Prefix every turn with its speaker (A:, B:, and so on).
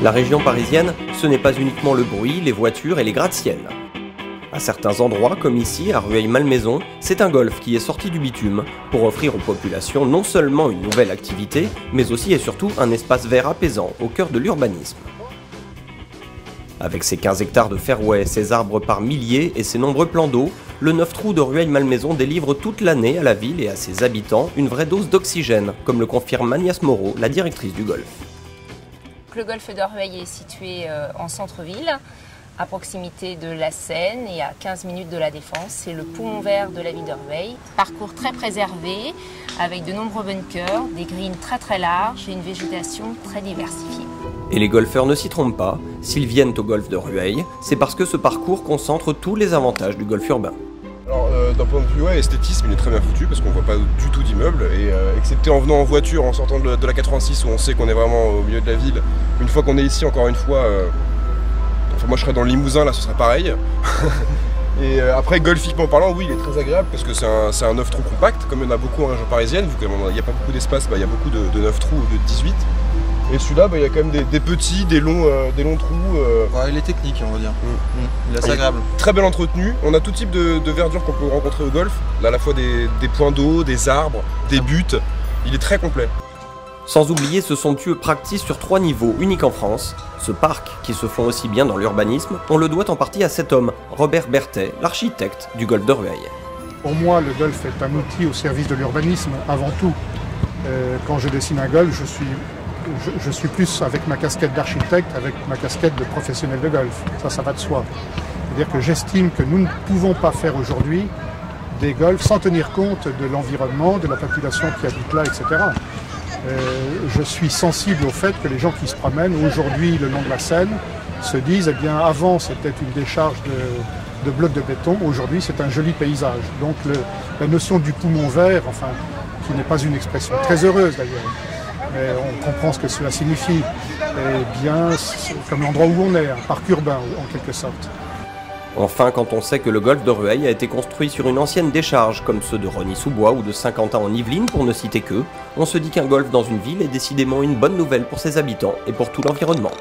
A: La région parisienne, ce n'est pas uniquement le bruit, les voitures et les gratte-ciel. À certains endroits, comme ici, à Rueil-Malmaison, c'est un golf qui est sorti du bitume pour offrir aux populations non seulement une nouvelle activité, mais aussi et surtout un espace vert apaisant au cœur de l'urbanisme. Avec ses 15 hectares de fairway, ses arbres par milliers et ses nombreux plans d'eau, le 9 trous de Rueil-Malmaison délivre toute l'année à la ville et à ses habitants une vraie dose d'oxygène, comme le confirme Agnès Moreau, la directrice du golf.
B: Le golfe de Rueil est situé en centre-ville, à proximité de la Seine et à 15 minutes de la Défense. C'est le poumon vert de la ville de Rueil. Parcours très préservé, avec de nombreux bunkers, des greens très larges et une végétation très diversifiée. Et
A: les golfeurs ne s'y trompent pas, s'ils viennent au golfe de Rueil, c'est parce que ce parcours concentre tous les avantages du golf urbain.
C: Alors d'un point de vue esthétisme, il est très bien foutu parce qu'on voit pas du tout d'immeubles et excepté en venant en voiture, en sortant de la 86 où on sait qu'on est vraiment au milieu de la ville, une fois qu'on est ici, encore une fois, enfin, moi je serais dans le Limousin, là ce serait pareil. Et après, golfiquement parlant, oui, il est très agréable parce que c'est un 9 trous compact, comme il y en a beaucoup en région parisienne, vu qu'il n'y a pas beaucoup d'espace, il y a beaucoup de 9 trous ou de 18. Et celui-là, il y a quand même des petits, des longs trous.
D: Ouais, il est technique, on va dire. Il est assez agréable.
C: Très bien entretenu. On a tout type de verdure qu'on peut rencontrer au golf. Là, à la fois des points d'eau, des arbres, des buts. Il est très complet.
A: Sans oublier ce somptueux practice sur 3 niveaux, unique en France. Ce parc, qui se fond aussi bien dans l'urbanisme, on le doit en partie à cet homme, Robert Berthet, l'architecte du golfe de Rueil.
E: Pour moi, le golf est un outil au service de l'urbanisme, avant tout. Quand je dessine un golf, je suis plus avec ma casquette d'architecte, avec ma casquette de professionnel de golf. Ça va de soi. C'est-à-dire que j'estime que nous ne pouvons pas faire aujourd'hui des golfs sans tenir compte de l'environnement, de la population qui habite là, etc. Je suis sensible au fait que les gens qui se promènent aujourd'hui le long de la Seine se disent, eh bien avant c'était une décharge de blocs de béton, aujourd'hui c'est un joli paysage. Donc la notion du poumon vert, enfin, qui n'est pas une expression très heureuse d'ailleurs, mais on comprend ce que cela signifie, et bien comme l'endroit où on est, un parc urbain en quelque sorte.
A: Enfin, quand on sait que le golfe de Rueil a été construit sur une ancienne décharge, comme ceux de Rosny-sous-Bois ou de Saint-Quentin en Yvelines, pour ne citer qu'eux, on se dit qu'un golfe dans une ville est décidément une bonne nouvelle pour ses habitants et pour tout l'environnement.